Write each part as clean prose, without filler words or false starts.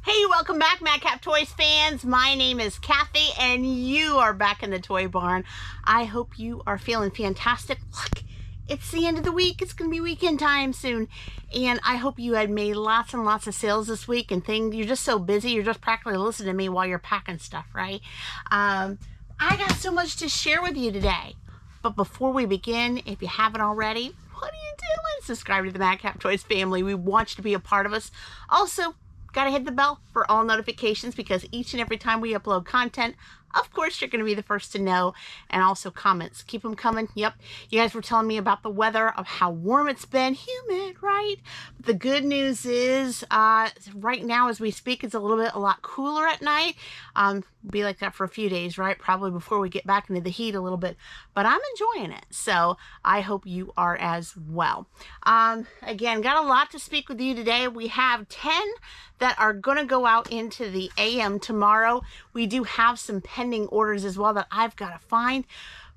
Hey, welcome back, Madcap Toys fans. My name is Kathy, and you are back in the toy barn. I hope you are feeling fantastic. Look, it's the end of the week. It's going to be weekend time soon, and I hope you had made lots and lots of sales this week and things. You're just so busy. You're just practically listening to me while you're packing stuff, right? I got so much to share with you today. But before we begin, if you haven't already, what are you doing? Subscribe to the Madcap Toys family. We want you to be a part of us. Also, gotta hit the bell for all notifications because each and every time we upload content, of course, you're going to be the first to know. And also comments. Keep them coming. Yep. You guys were telling me about the weather, of how warm it's been. Humid, right? But the good news is, right now as we speak, it's a lot cooler at night. Be like that for a few days, right? Probably before we get back into the heat a little bit. But I'm enjoying it. So I hope you are as well. Again, got a lot to speak with you today. We have 10 that are going to go out into the AM tomorrow. We do have some pending orders as well that I've got to find.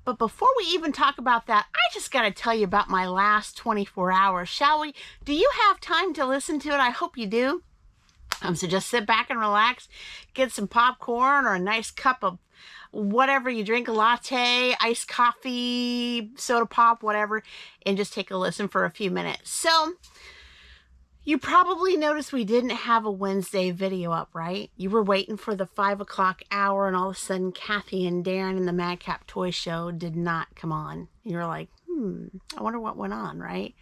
But before we even talk about that, I just got to tell you about my last 24 hours, shall we? Do you have time to listen to it? I hope you do. So just sit back and relax, get some popcorn or a nice cup of whatever you drink, a latte, iced coffee, soda pop, whatever, and just take a listen for a few minutes. So you probably noticed we didn't have a Wednesday video up, right? You were waiting for the 5 o'clock hour, and all of a sudden Kathy and Daren and the Madcap Toy Show did not come on. You were like, I wonder what went on, right?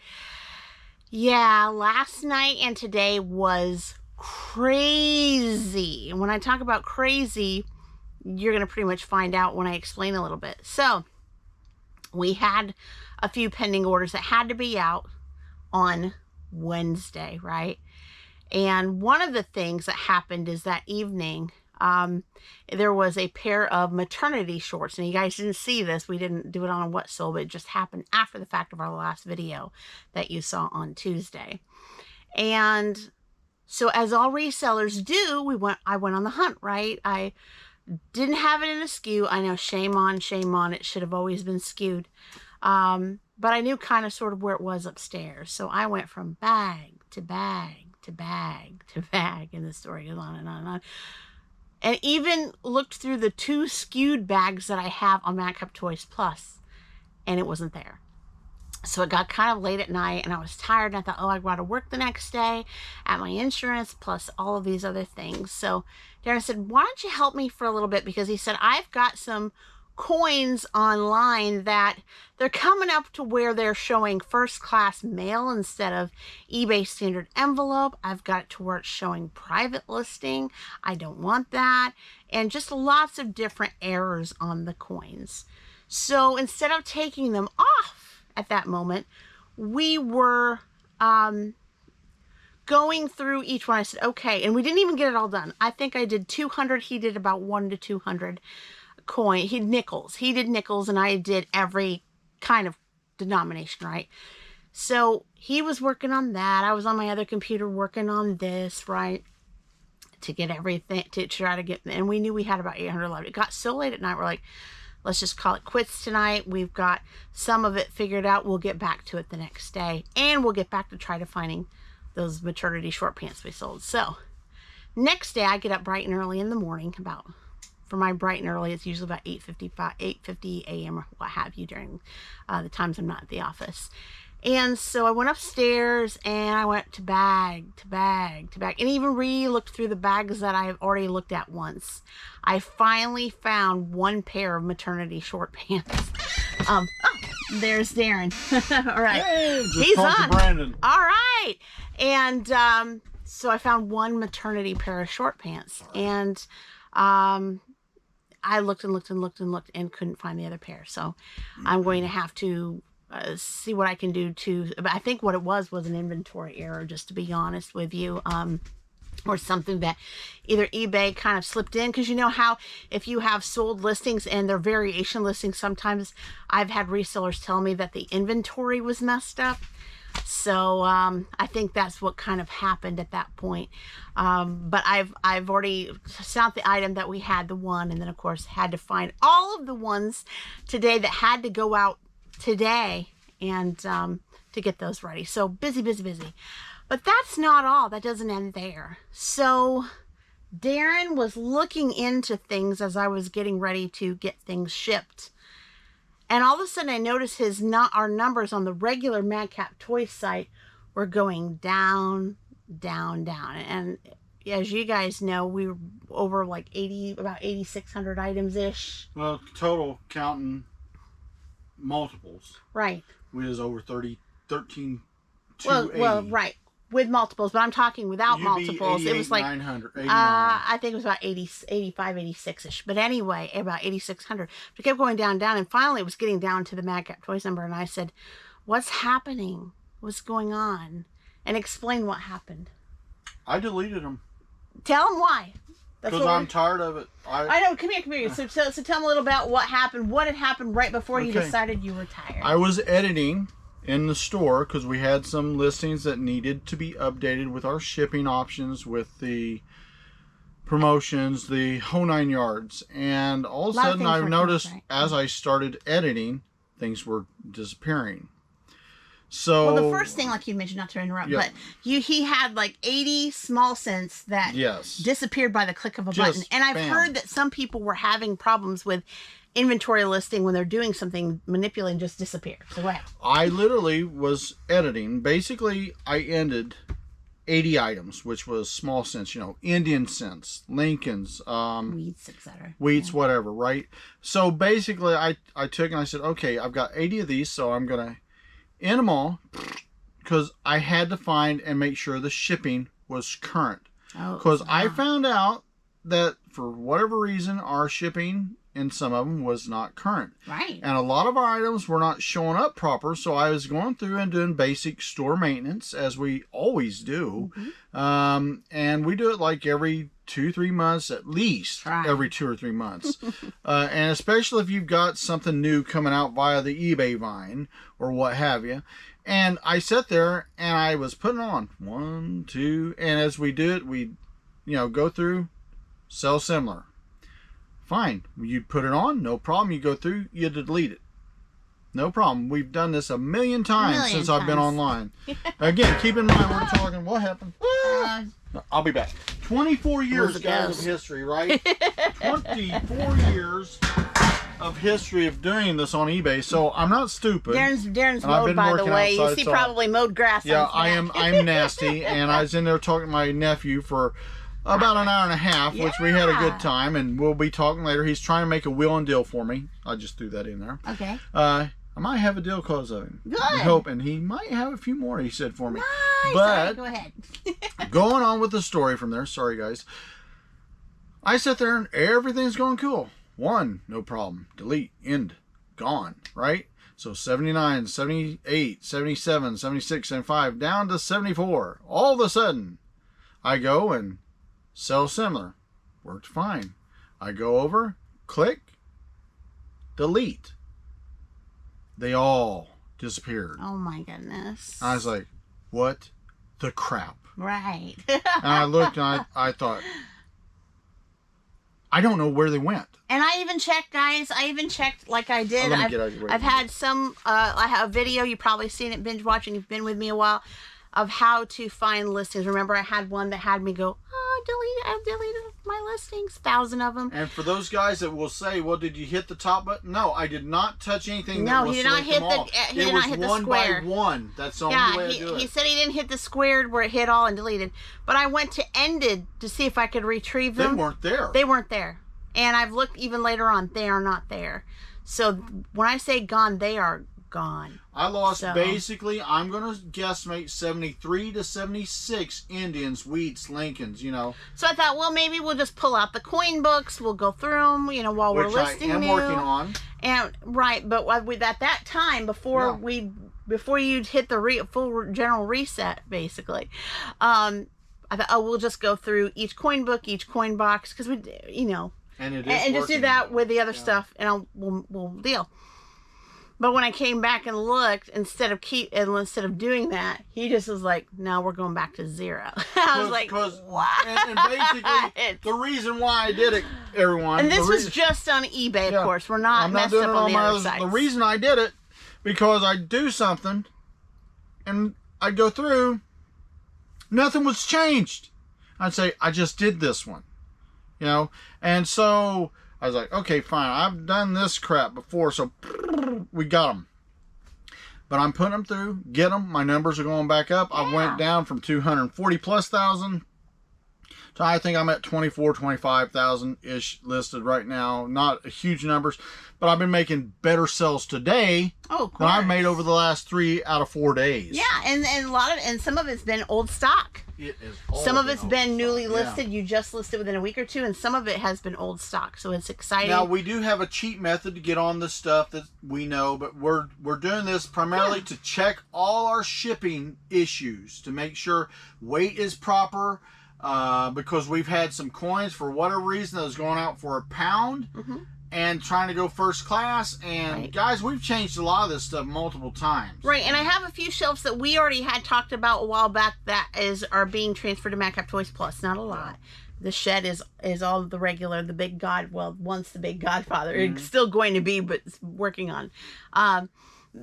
Yeah, last night and today was crazy. And when I talk about crazy, you're going to pretty much find out when I explain a little bit. So we had a few pending orders that had to be out on Wednesday, right? And one of the things that happened is that evening, there was a pair of maternity shorts. And you guys didn't see this. We didn't do it on a what sold, but it just happened after the fact of our last video that you saw on Tuesday. And so as all resellers do, I went on the hunt, right? I didn't have it in a SKU. I know, shame on. It should have always been skewed. But I knew kind of sort of where it was upstairs. So I went from bag to bag to bag to bag, and the story goes on and on and on. And even looked through the 2 skewed bags that I have on Madcap Toys Plus, and it wasn't there. So it got kind of late at night, and I was tired, and I thought, oh, I got to work the next day at my insurance, plus all of these other things. So Daren said, why don't you help me for a little bit? Because he said, I've got some coins online that they're coming up to where they're showing first class mail instead of eBay standard envelope. I've got it to where it's showing private listing. I don't want that. And just lots of different errors on the coins. So instead of taking them off at that moment, we were going through each one. I said, okay, and we didn't even get it all done. I think I did 200. He did about 1 to 200 coin. He did nickels, and I did every kind of denomination, right? So he was working on that. I was on my other computer working on this, right? To get everything, to try to get, and we knew we had about 800 left. It got so late at night, we're like, let's just call it quits tonight. We've got some of it figured out. We'll get back to it the next day, and we'll get back to try to finding those maternity short pants we sold. So next day I get up bright and early in the morning, for my bright and early, it's usually about 8:50 a.m. or what have you during the times I'm not at the office. And so I went upstairs and I went to bag to bag to bag, and even re-looked through the bags that I've already looked at once. I finally found 1 pair of maternity short pants. Oh, there's Daren. All right. Hey, he's on. Brandon. All right. And so I found 1 maternity pair of short pants, and I looked and couldn't find the other pair. So I'm going to have to see what I can do I think what it was an inventory error, just to be honest with you. Or something that either eBay kind of slipped in, because you know how if you have sold listings and they're variation listings, sometimes I've had resellers tell me that the inventory was messed up. So I think that's what kind of happened at that point. But I've already found the item that we had, the 1, and then of course had to find all of the ones today that had to go out today, and to get those ready. So busy. But that's not all. That doesn't end there. So Daren was looking into things as I was getting ready to get things shipped. And all of a sudden I noticed our numbers on the regular Madcap Toys site were going down, down, down. And as you guys know, we were over like about 8,600 items-ish. Well, total counting multiples. Right. We was over 13,280. Well, right. With multiples, but I'm talking without multiples. It was like 900, I think it was about 85, 86-ish. But anyway, about 8,600. It kept going down, down, and finally it was getting down to the Madcap Toys number. And I said, "What's happening? What's going on?" And explain what happened. I deleted them. Tell them why. Because I'm tired of it. I know. Come here. So tell them a little about what happened. What had happened right before you decided you were tired. I was editing in the store because we had some listings that needed to be updated with our shipping options, with the promotions, the whole 9 yards. And all of a sudden I've noticed as I started editing, things were disappearing. So, well, the first thing, like you mentioned, not to interrupt, but he had like 80 small cents that disappeared by the click of a button. And I've heard that some people were having problems with inventory listing when they're doing something, manipulating, just disappear. So go ahead. I literally was editing. Basically, I ended 80 items, which was small cents, Indian cents, Lincolns, Wheats, etc. Wheats, whatever, right? So basically, I took and I said, okay, I've got 80 of these, so I'm going to end them all because I had to find and make sure the shipping was current. Because I found out that for whatever reason, our shipping in some of them was not current. Right. And a lot of our items were not showing up proper, so I was going through and doing basic store maintenance, as we always do. And we do it like every 2-3 months, at least every 2 or 3 months. And especially if you've got something new coming out via the eBay vine or what have you. And I sat there and I was putting on 1, 2, and as we do it, we go through, sell similar. Fine. You put it on, no problem. You go through, you delete it. No problem. We've done this a million times since I've been online. Again, keep in mind, we're talking, what happened? I'll be back. 24 years, guys, of history, right? 24 years of history of doing this on eBay, so I'm not stupid. Daren's mowed, by the way. You see probably mowed grass. Yeah, I'm nasty, and I was in there talking to my nephew for about an hour and a half, which we had a good time, and we'll be talking later. He's trying to make a will and deal for me. I just threw that in there. Okay. I might have a deal because of him. Good. I hope, and he might have a few more, he said, for me. Nice. But go ahead. going on with the story from there, sorry guys. I sit there and everything's going cool. 1, no problem. Delete, end, gone, right? So 79, 78, 77, 76, 75, down to 74. All of a sudden, I go and sell similar. Worked fine. I go over, click, delete. They all disappeared. Oh my goodness. I was like, what the crap? Right. And I looked and I thought, I don't know where they went. And I even checked, guys. I even checked like I did. I've had some, I have a video, you've probably seen it, binge watching, you've been with me a while, of how to find listings. Remember, I had one that had me go, I deleted my listings, 1,000 of them. And for those guys that will say, well, did you hit the top button? No, I did not touch anything. No, he did not hit the square. One by one. That's the only way I do it. He said he didn't hit the squared where it hit all and deleted. But I went to ended to see if I could retrieve them. They weren't there. They weren't there. And I've looked even later on. They are not there. So when I say gone, they are gone. I lost basically, I'm going to guesstimate 73 to 76 Indians, Wheats, Lincolns, So I thought, well, maybe we'll just pull out the coin books. We'll go through them, while we're listing I am working on. And but at that time, before you'd hit the full general reset, basically, I thought, we'll just go through each coin book, each coin box, because we, and just do that with the other stuff, and we'll deal. But when I came back and looked, instead of doing that, he just was like, "No, we're going back to 0." I was like, "What?" And basically, the reason why I did it, everyone. And this was just on eBay, of course. We're not messed up on the other sites. The reason I did it, because I do something, and I go through, nothing was changed. I'd say, I just did this one. You know, and so I was like, okay, fine. I've done this crap before, so we got them. But I'm putting them through, get them. My numbers are going back up. I went down from 240 plus thousand to I think I'm at 24, 25,000 ish listed right now. Not huge numbers, but I've been making better sales today than I've made over the last 3 out of 4 days. Yeah, and a lot of, and some of it's been old stock. It is. Some of it's been newly listed. You just listed within a week or two, and some of it has been old stock. So it's exciting. Now we do have a cheap method to get on the stuff that we know, but we're doing this primarily to check all our shipping issues to make sure weight is proper. Because we've had some coins for whatever reason that was going out for £1 and trying to go first class. And guys, we've changed a lot of this stuff multiple times. Right, and I have a few shelves that we already had talked about a while back that are being transferred to Madcap Toys Plus. Not a lot. The shed is all the regular, the big god. Well, once the big Godfather, it's still going to be, but it's working on.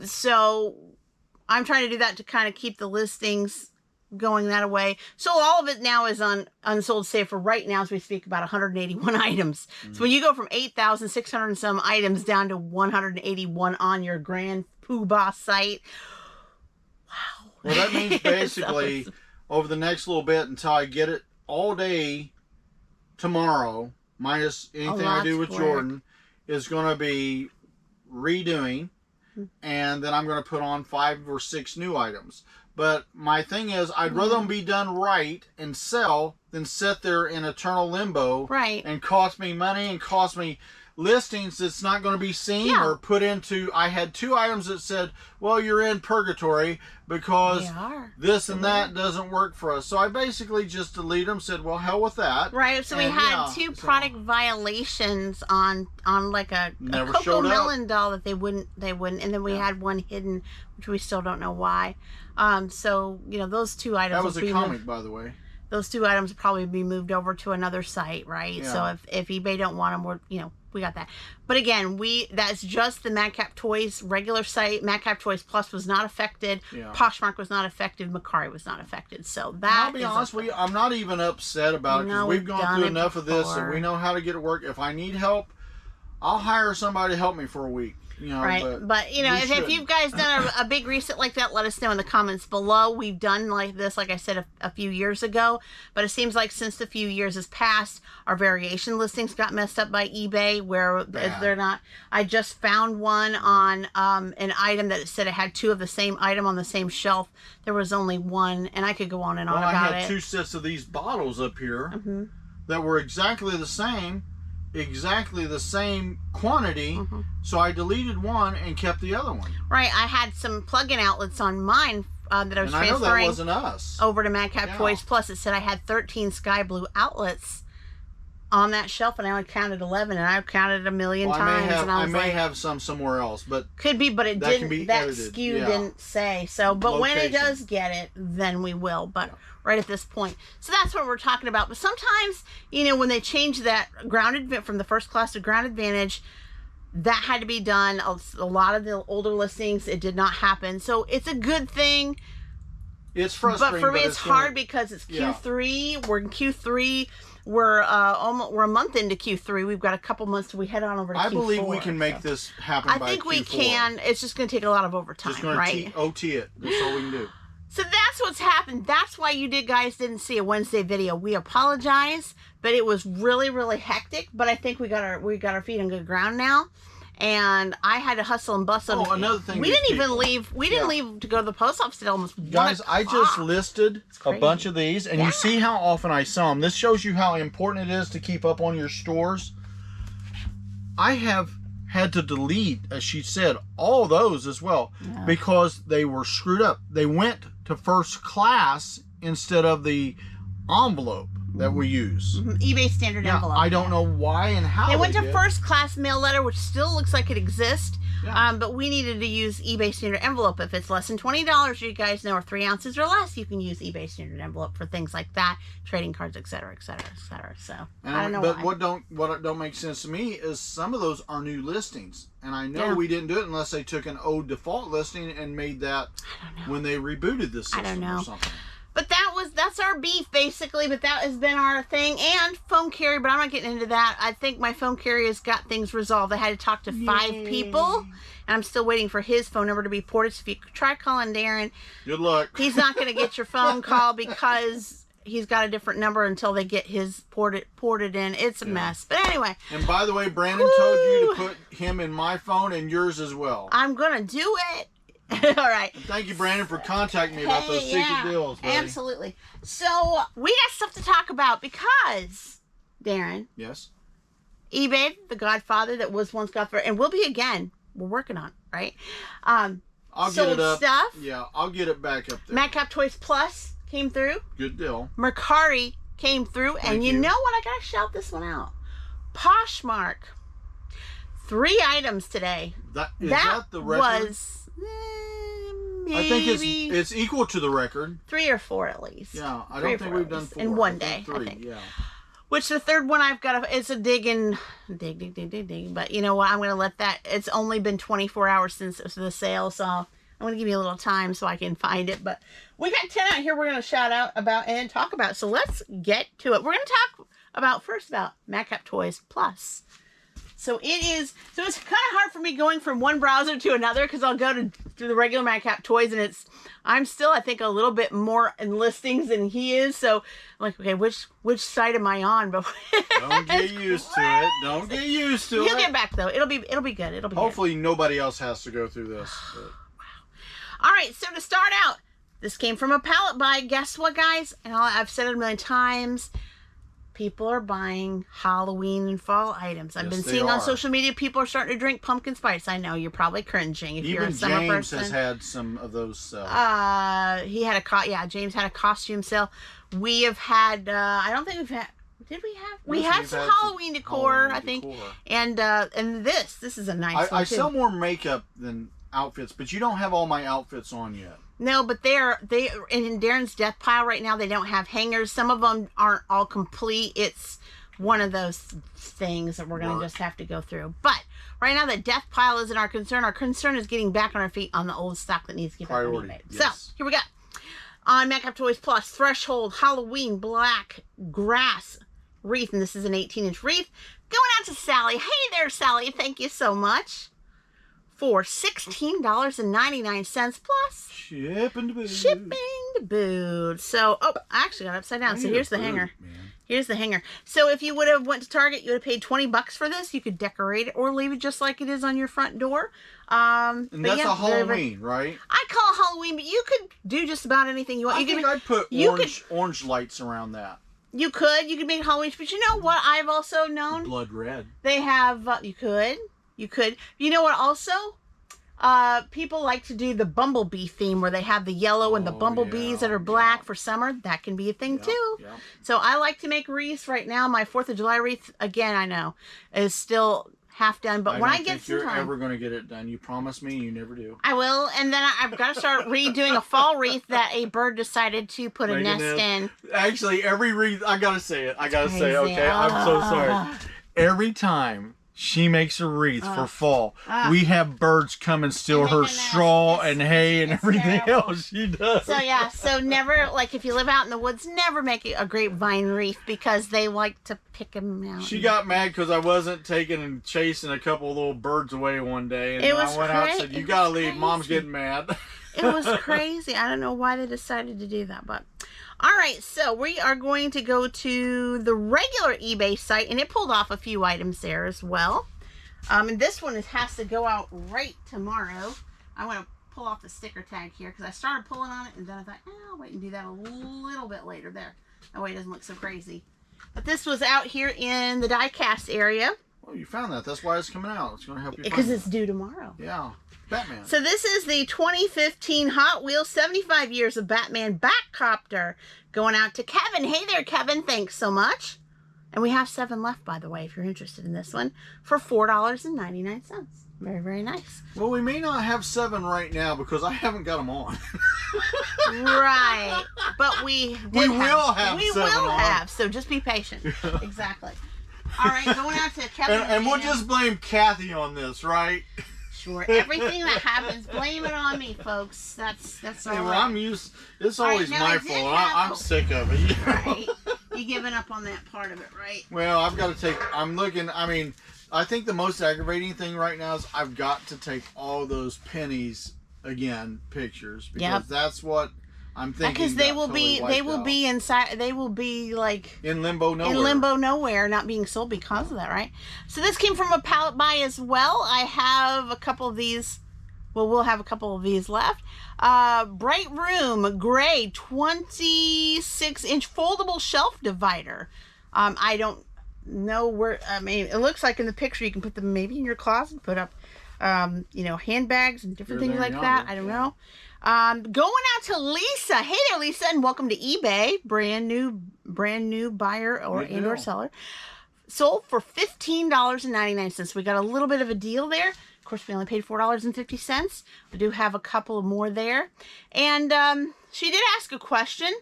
So I'm trying to do that to kind of keep the listings going that way. So all of it now is on unsold sale for right now as we speak, about 181 items. So when you go from 8,600 and some items down to 181 on your Grand Poobah site, wow. Well, that means basically over the next little bit until I get it all day tomorrow, minus anything I do with Jordan, is going to be redoing, and then I'm going to put on 5 or 6 new items. But my thing is, I'd rather them be done right and sell than sit there in eternal limbo and cost me money and cost me listings that's not going to be seen or put into. I had 2 items that said, well, you're in purgatory because this and that doesn't work for us. So I basically just deleted them, said, well, hell with that. Right, so we had 2 product violations on like a Coco Melon doll that they wouldn't, and then we had one hidden, which we still don't know why. So, you know, those 2 items. That was a comic, by the way. Those 2 items will probably be moved over to another site, right? Yeah. So if eBay don't want them, we got that. But again, that's just the Madcap Toys regular site. Madcap Toys Plus was not affected. Yeah. Poshmark was not affected. Mercari was not affected. So that. I'll be honest with you, I'm not even upset about it because we've gone through enough of this and we know how to get it work. If I need help, I'll hire somebody to help me for a week. You know, but you know, if you guys done a big reset like that, let us know in the comments below. We've done like this, like I said, a few years ago, but it seems like since a few years has passed, our variation listings got messed up by eBay where they're not. I just found one on an item that it said it had 2 of the same item on the same shelf. There was only 1, and I could go on and on about it. I had 2 sets of these bottles up here that were exactly the same quantity, so I deleted one and kept the other one. Right, I had some plug-in outlets on mine that I was transferring. I know that wasn't us. Over to Madcap Toys Plus. It said I had 13 sky blue outlets on that shelf, and I only counted 11, and I've counted a million times. I may have some somewhere else, but could be, but it didn't. That SKU didn't say so. But when it does get it, then we will. But right at this point, so that's what we're talking about. But sometimes, you know, when they change that from the first class to ground advantage, that had to be done. A lot of the older listings, it did not happen. So it's a good thing. It's frustrating, but for me, it's hard because it's Q3. We're in Q3. We're a month into Q3. We've got a couple months till we head on over to Q4. I believe we can make this happen by Q4. I think we can. It's just going to take a lot of overtime, right? OT it. That's all we can do. So that's what's happened. That's why you guys didn't see a Wednesday video. We apologize, but it was really, really hectic. But I think we got our feet on good ground now. And I had to hustle and bustle. Oh, another thing. We didn't even leave. We didn't leave to go to the post office at almost 1 o'clock. Guys, I just listed a bunch of these, and you see how often I sell them. This shows you how important it is to keep up on your stores. I have had to delete, as she said, all those as well because they were screwed up. They went to first class instead of the envelope that we use. eBay standard envelope. I don't know why and how they went to first class mail letter, which still looks like it exists. But we needed to use eBay standard envelope. If it's less than $20, you guys know, or 3 ounces or less, you can use eBay standard envelope for things like that, trading cards, etc., etc., etc. So I don't know. But what don't make sense to me is some of those are new listings, and I know we didn't do it unless they took an old default listing and made that when they rebooted the system or something. But that that's our beef basically, but that has been our thing. And phone carry, but I'm not getting into that. I think my phone carrier has got things resolved. I had to talk to 5 people, and I'm still waiting for his phone number to be ported. So if you try calling Daren, good luck. He's not going to get your phone call because he's got a different number until they get his ported in. It's a mess. But anyway. And by the way, Brandon told you to put him in my phone and yours as well. I'm going to do it. All right. And thank you, Brandon, for contacting me about those secret deals, buddy. Absolutely. So we got stuff to talk about because, Daren. Yes. eBay, the godfather that was once godfather, and will be again. We're working on it, right? I'll get it up. Stuff. Yeah, I'll get it back up there. Madcap Toys Plus came through. Good deal. Mercari came through, and you know what? I gotta shout this one out. Poshmark. 3 items today. That the record? Was. Maybe. I think it's equal to the record. 3 or 4 at least. Yeah, I don't think we've done 4. In one day, 3, I think. Yeah. Which the third one I've got, it's a dig. But you know what? I'm going to let that, it's only been 24 hours since the sale. So I'm going to give you a little time so I can find it. But we got 10 out here we're going to shout out about and talk about. So let's get to it. We're going to talk about Madcap Toys Plus. So it's kind of hard for me going from one browser to another because I'll go to the regular Madcap Toys and I'm still, I think, a little bit more in listings than he is. So I'm like, okay, which site am I on? But don't get used to it. Don't get used to it. He'll get back though. It'll be good. It'll be Hopefully nobody else has to go through this. But. Wow. All right. So to start out, this came from a pallet buy. Guess what, guys? And I've said it a million times. People are buying Halloween and fall items. I've been seeing on social media people are starting to drink pumpkin spice. I know you're probably cringing if you're a summer person. James has had some of those sell. He had James had a costume sale. We have had I don't think we've had we had some Halloween decor, I think. And this is a nice one I too. sell more makeup than outfits, but you don't have all my outfits on yet. No, but they in Daren's death pile right now. They don't have hangers. Some of them aren't all complete. It's one of those things that we're going to just have to go through. But right now, the death pile isn't our concern. Our concern is getting back on our feet on the old stock that needs to get back on eBay. Yes. So here we go. On Madcap Toys Plus, Threshold Halloween Black Grass Wreath, and this is an 18-inch wreath. Going out to Sally. Hey there, Sally. Thank you so much. For $16.99 plus shipping to boot. So, I actually got it upside down. So here's the hanger. Here's the hanger. So if you would have went to Target, you would have paid $20 for this. You could decorate it or leave it just like it is on your front door. And that's a Halloween, right? I call it Halloween, but you could do just about anything you want. I'd put orange lights around that. You could make Halloween, but you know what I've also known? Blood red. They have, you could. You know what also? People like to do the bumblebee theme where they have the yellow and the bumblebees that are black for summer. That can be a thing too. Yeah. So I like to make wreaths right now. My 4th of July wreath, again, I know, is still half done. But when I get some time... you're ever going to get it done. You promise me, you never do. I will. And then I've got to start redoing a fall wreath that a bird decided to put a nest in. Actually, every wreath... I got to say it. Okay? I'm so sorry. Every time... she makes a wreath for fall. We have birds come and steal her straw and hay and everything else she does. So never, like if you live out in the woods, never make a grapevine wreath because they like to pick them out. She got mad because I wasn't taking and chasing a couple of little birds away one day. And I went out and said, you got to leave. Mom's getting mad. It was crazy. I don't know why they decided to do that, but... All right, so we are going to go to the regular eBay site, and it pulled off a few items there as well. And this one has to go out right tomorrow. I want to pull off the sticker tag here because I started pulling on it, and then I thought, I'll wait and do that a little bit later there. That way it doesn't look so crazy. But this was out here in the die-cast area. Well, you found that. That's why it's coming out. It's going to help you because it's due tomorrow. Yeah. Batman. So this is the 2015 Hot Wheels 75 Years of Batman Batcopter going out to Kevin. Hey there, Kevin. Thanks so much. And we have 7 left, by the way, if you're interested in this one, for $4.99. Very, very nice. Well, we may not have 7 right now because I haven't got them on. Right. But we will have. So just be patient. Yeah. Exactly. All right, going out to Kevin. And we'll just blame Kathy on this, right? Sure. Everything that happens, blame it on me, folks. That's all. Well, right. I'm used. It's always my fault. I'm sick of it. You know? Right. You giving up on that part of it, right? Well, I've got to take. I'm looking. I mean, I think the most aggravating thing right now is I've got to take all those pennies again pictures because that's what I'm thinking. Because they will be inside. They will be like in limbo nowhere. In limbo nowhere, not being sold because of that, right? So this came from a pallet buy as well. I have a couple of these. Well, we'll have a couple of these left. Bright Room Gray 26-inch foldable shelf divider. I don't know where. I mean, it looks like in the picture you can put them maybe in your closet, put up, you know, handbags and different things like that. I don't know. Going out to Lisa. Hey there, Lisa, and welcome to eBay. Brand new buyer or seller. Sold for $15.99. We got a little bit of a deal there. Of course, we only paid $4.50. We do have a couple more there. And she did ask a question.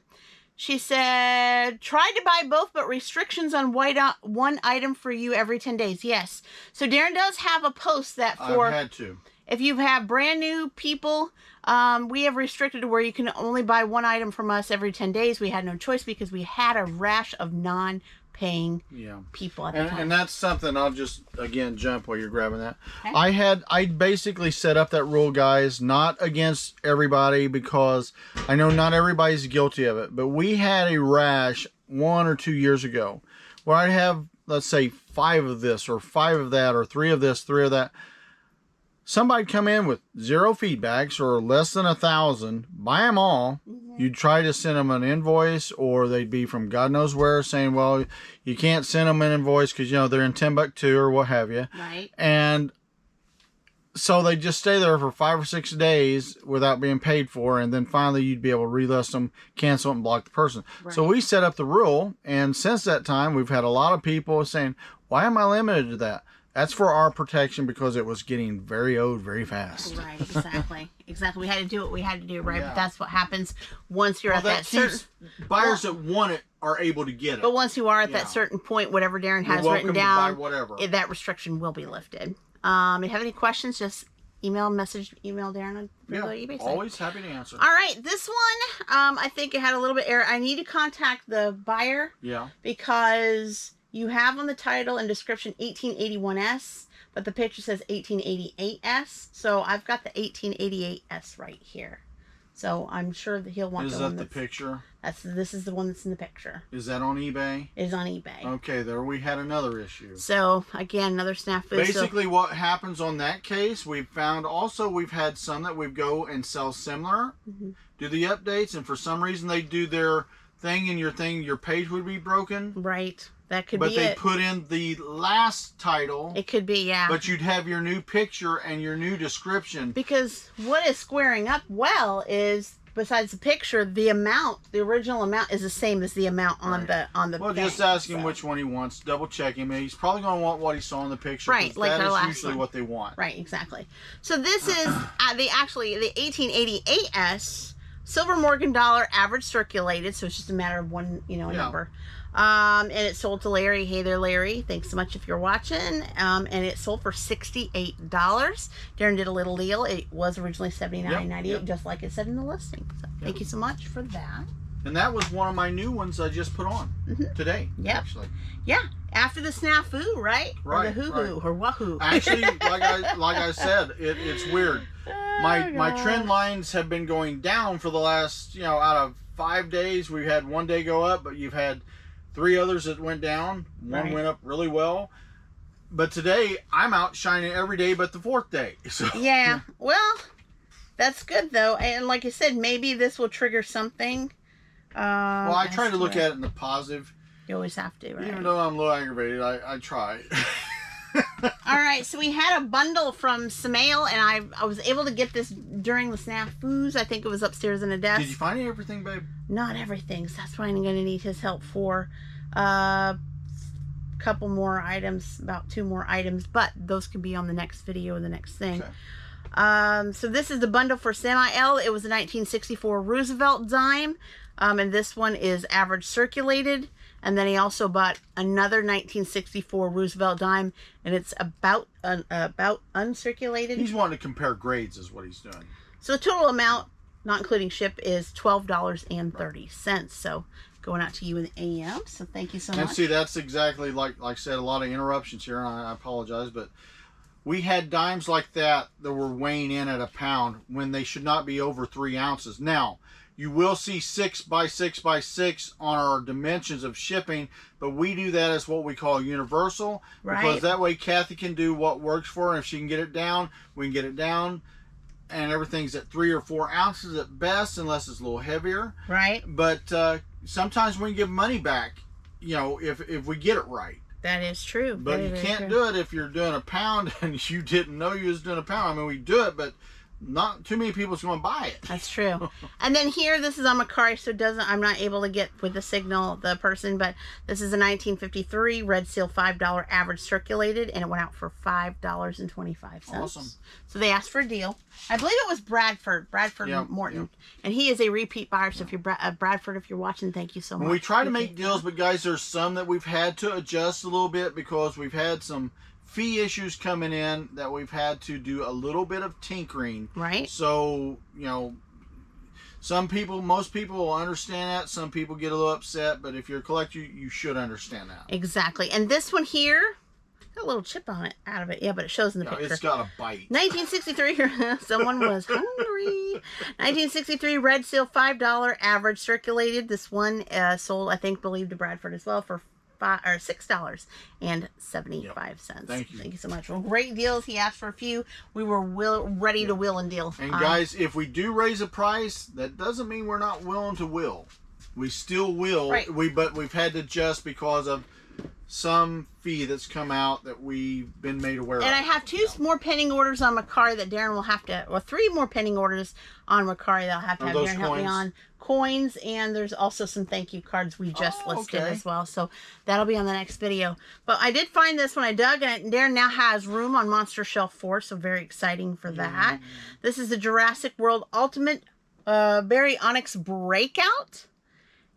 She said, tried to buy both, but restrictions on one item for you every 10 days. Yes. So Daren does have a post that for... I've had to. If you have brand new people, we have restricted to where you can only buy one item from us every 10 days. We had no choice because we had a rash of non-paying people at the time. And that's something, I'll just, again, jump while you're grabbing that. Okay. I basically set up that rule, guys, not against everybody because I know not everybody's guilty of it. But we had a rash 1 or 2 years ago where I'd have, let's say, 5 of this or 5 of that or 3 of this, 3 of that. Somebody'd come in with 0 feedbacks or less than 1,000, buy them all. You'd try to send them an invoice, or they'd be from God knows where saying, well, you can't send them an invoice because, you know, they're in Timbuktu or what have you. Right. And so they'd just stay there for 5 or 6 days without being paid for. And then finally you'd be able to relist them, cancel it, and block the person. Right. So we set up the rule. And since that time, we've had a lot of people saying, why am I limited to that? That's for our protection because it was getting very old very fast. Right, exactly. Exactly. We had to do what we had to do, right? But that's what happens once you're at that certain... Buyers that want it are able to get it. But once you are at that certain point, whatever Daren has written down, whatever. That restriction will be lifted. If you have any questions, just email Daren on the eBay site. Always happy to answer. All right, this one, I think it had a little bit error. I need to contact the buyer. Yeah. Because... you have on the title and description 1881S, but the picture says 1888S. So I've got the 1888S right here. So I'm sure that he'll want the one. Is that the picture? This is the one that's in the picture. Is that on eBay? It is on eBay. Okay, there we had another issue. So again, another snafu. Basically, what happens on that case, we've found also we've had some that we go and sell similar, do the updates, and for some reason they do their thing, and your page would be broken. Right. That could be it. But they put in the last title. It could be, yeah. But you'd have your new picture and your new description. Because what is squaring up well is, besides the picture, the original amount is the same as the amount on the Well, just ask him which one he wants. Double check him. He's probably going to want what he saw in the picture. Right, like that our is last usually one. what they want. Right, exactly. So this is the 1888S Silver Morgan dollar average circulated. So it's just a matter of one, number. And it sold to Larry. Hey there, Larry. Thanks so much if you're watching. And it sold for $68. Daren did a little deal. It was originally $79.98, just like it said in the listing. So thank you so much for that. And that was one of my new ones I just put on today. Yeah. Actually. Yeah. After the snafu, right? Right. Or the hoo-hoo, or wahoo. Actually, like I said, it's weird. My trend lines have been going down for the last, out of 5 days, we've had 1 day go up, but you've had 3 others that went down. One went up really well. But today, I'm out shining every day but the 4th day. So. Yeah. Well, that's good, though. And like you said, maybe this will trigger something. Well, I try to look at it in the positive. You always have to, right? Even though I'm a little aggravated, I try. All right, so we had a bundle from Samail, and I was able to get this during the snafus. I think it was upstairs in a desk. Did you find everything, babe? Not everything, so that's why I'm going to need his help for a couple more items, about 2 more items, but those can be on the next video or the next thing. Okay. So this is the bundle for Samail. It was a 1964 Roosevelt dime, and this one is average circulated. And then he also bought another 1964 Roosevelt dime, and it's about uncirculated. He's wanting to compare grades is what he's doing. So the total amount, not including ship, is $12.30. So going out to you in the AM. So thank you so much. And see, that's exactly like I said, a lot of interruptions here, and I apologize, but we had dimes like that were weighing in at a pound when they should not be over 3 ounces. Now, you will see 6 by 6 by 6 on our dimensions of shipping, but we do that as what we call universal, because that way Kathy can do what works for her. And if she can get it down, we can get it down. And everything's at 3 or 4 ounces at best, unless it's a little heavier. Right. But sometimes we can give money back, you know, if we get it right. That is true. But you can't do it if you're doing a pound and you didn't know you was doing a pound. I mean, we do it, but not too many people's going to buy it. That's true. And then here, this is on Mercari, so it doesn't, I'm not able to get with the signal the person, but this is a 1953 Red Seal $5 average circulated, and it went out for $5.25. Awesome. So they asked for a deal. I believe it was Bradford Morton. And he is a repeat buyer, so if you're Bradford, if you're watching, thank you so much. We try to make deals, but guys, there's some that we've had to adjust a little bit because we've had some fee issues coming in that we've had to do a little bit of tinkering. Right. So, you know, most people will understand that. Some people get a little upset, but if you're a collector, you should understand that. Exactly. And this one here, got a little chip on it out of it. Yeah, but it shows in the picture. It's got a bite. 1963, someone was hungry. 1963 Red Seal $5 average circulated. This one sold, I think, believed to Bradford as well for $6.75. Thank you. Thank you so much. Well, great deals. He asked for a few. We were ready to will and deal. And guys, if we do raise a price, that doesn't mean we're not willing to will. We still will. Right. But we've had to adjust because of some fee that's come out that we've been made aware of. And I have 2 more pending orders on Mercari that Daren will have to, or 3 more pending orders on Mercari that I'll have to have Daren help me on. Coins, and there's also some thank you cards we just listed as well. So that'll be on the next video. But I did find this when I dug, and Daren now has room on Monster Shelf 4, so very exciting for that. This is the Jurassic World Ultimate Berry Onyx Breakout.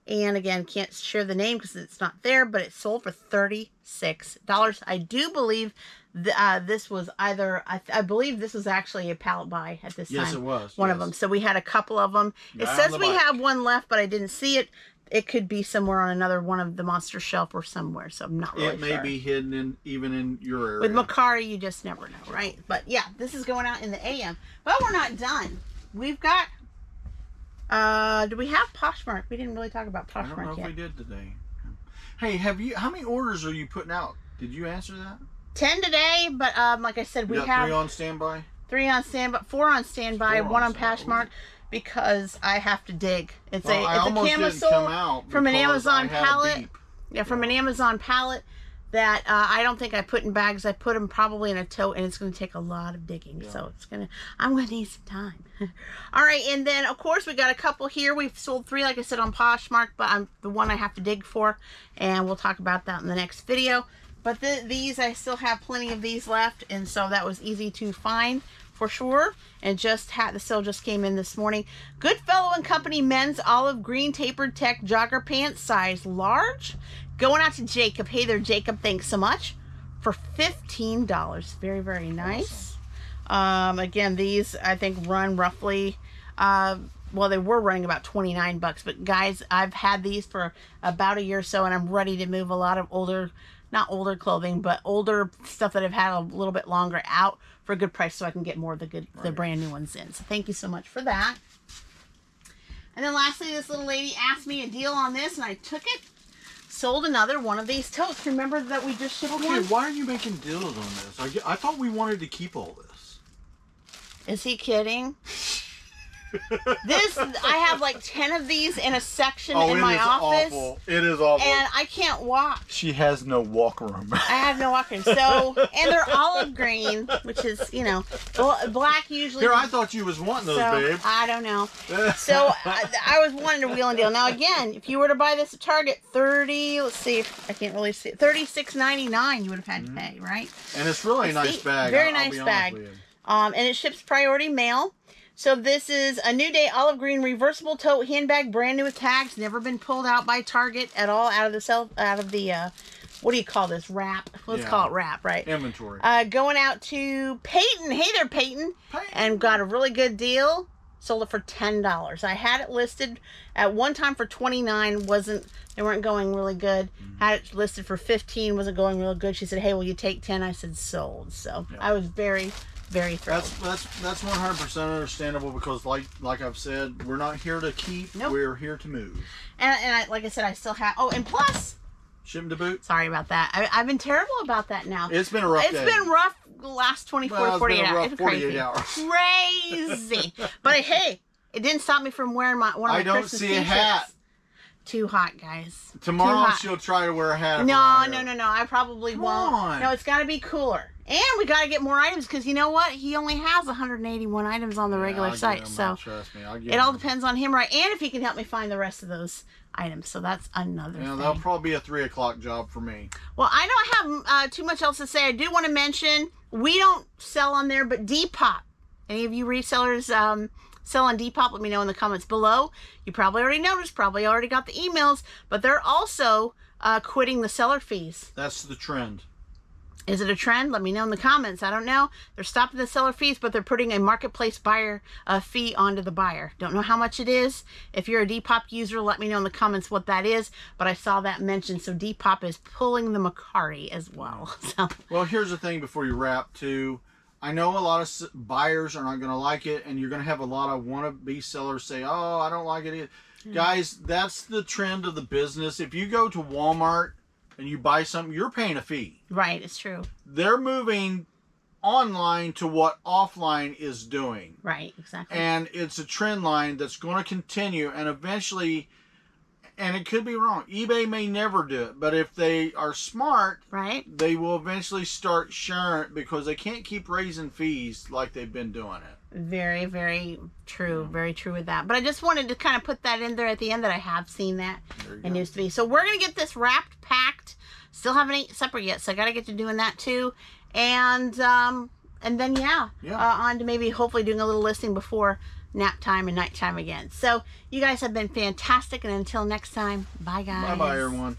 And again, can't share the name because it's not there, but it sold for $36. I do believe this was either, I believe this was actually a pallet buy at this time. Yes, it was. One of them. So we had a couple of them. It says we have one left, but I didn't see it. It could be somewhere on another one of the Monster Shelf or somewhere, so I'm not really sure. It may be hidden even in your area. With Mercari, you just never know, right? But yeah, this is going out in the AM. But we're not done. We've got... do we have Poshmark? We didn't really talk about Poshmark yet. I don't know if we did today. Hey, how many orders are you putting out? Did you answer that? 10 today, but like I said, we have 3 on standby. 3 on standby, 4 on standby, 1 on Poshmark, because I have to dig. It's a camisole from an Amazon pallet. Yeah, from an Amazon pallet that I don't think I put in bags. I put them probably in a tote, and it's going to take a lot of digging. So I'm going to need some time. All right, and then of course we got a couple here. We've sold 3, like I said, on Poshmark, but I'm the one I have to dig for, and we'll talk about that in the next video. But these, I still have plenty of these left, and so that was easy to find for sure. And the sale just came in this morning. Goodfellow and Company men's olive green tapered tech jogger pants, size large. Going out to Jacob. Hey there, Jacob. Thanks so much. For $15. Very, very nice. Awesome. Again, these I think run roughly... well, they were running about $29, but guys, I've had these for about a year or so, and I'm ready to move a lot of not older clothing, but older stuff that I've had a little bit longer out for a good price, so I can get more of the brand new ones in. So thank you so much for that. And then lastly, this little lady asked me a deal on this, and I took it. Sold another one of these totes. Remember that we just shipped one? Okay, why are you making deals on this? I thought we wanted to keep all this. Is he kidding? I have like 10 of these in a section in my office. Awful. It is awful. And I can't walk. She has no walk room. I have no walk room. So, and they're olive green, which is, black usually. Here, I thought you was wanting those, babe. I don't know. So, I was wanting a wheel and deal. Now, again, if you were to buy this at Target, let's see if I can't really see it, $36.99 you would have had to pay, right? And it's really a nice bag. Very nice bag. And it ships priority mail. So this is a New Day olive green reversible tote handbag, brand new with tags, never been pulled out by Target at all, out of the what do you call this? Wrap. Let's call it wrap, right? Inventory. Going out to Peyton. Hey there, Peyton. And got a really good deal. Sold it for $10. I had it listed at one time for $29. They weren't going really good. Had it listed for $15. Wasn't going real good. She said, "Hey, will you take 10?" I said, "Sold." So I was very, very thrilled. That's 100% understandable, because like I've said, we're not here to keep. Nope. We're here to move. And like I said, I still have. Oh, and plus, ship to boot. Sorry about that. I've been terrible about that now. It's been a rough day. It's been rough the last 24 to 48 hours. It's 48 hours. Crazy. But hey, it didn't stop me from wearing one of my Christmas t-shirts. I don't see a hat. Too hot, guys. Tomorrow she'll try to wear a hat. No. I probably won't. No, it's got to be cooler. And we got to get more items, because you know what? He only has 181 items on the regular site. So trust me, it all depends on him, right? And if he can help me find the rest of those items. So that's another thing. That'll probably be a 3 o'clock job for me. Well, I don't have too much else to say. I do want to mention, we don't sell on there, but Depop. Any of you resellers sell on Depop, let me know in the comments below. You probably already noticed, probably already got the emails, but they're also quitting the seller fees. That's the trend. Is it a trend? Let me know in the comments. I don't know. They're stopping the seller fees, but they're putting a marketplace buyer fee onto the buyer. Don't know how much it is. If you're a Depop user, let me know in the comments what that is. But I saw that mentioned, so Depop is pulling the Mercari as well. So. Well, here's the thing before you wrap, too. I know a lot of buyers are not going to like it, and you're going to have a lot of wannabe sellers say, "Oh, I don't like it either." Guys, that's the trend of the business. If you go to Walmart and you buy something, you're paying a fee. Right, it's true. They're moving online to what offline is doing. Right, exactly. And it's a trend line that's going to continue, and eventually, and it could be wrong, eBay may never do it, but if they are smart, right, they will eventually start sharing it, because they can't keep raising fees like they've been doing it. Very, very true. Very true with that. But I just wanted to kind of put that in there at the end, that I have seen that it needs to be. So we're going to get this wrapped, packed. Still haven't ate supper yet, so I got to get to doing that too. And then, on to maybe hopefully doing a little listing before nap time and nighttime again. So you guys have been fantastic. And until next time, bye, guys. Bye-bye, everyone.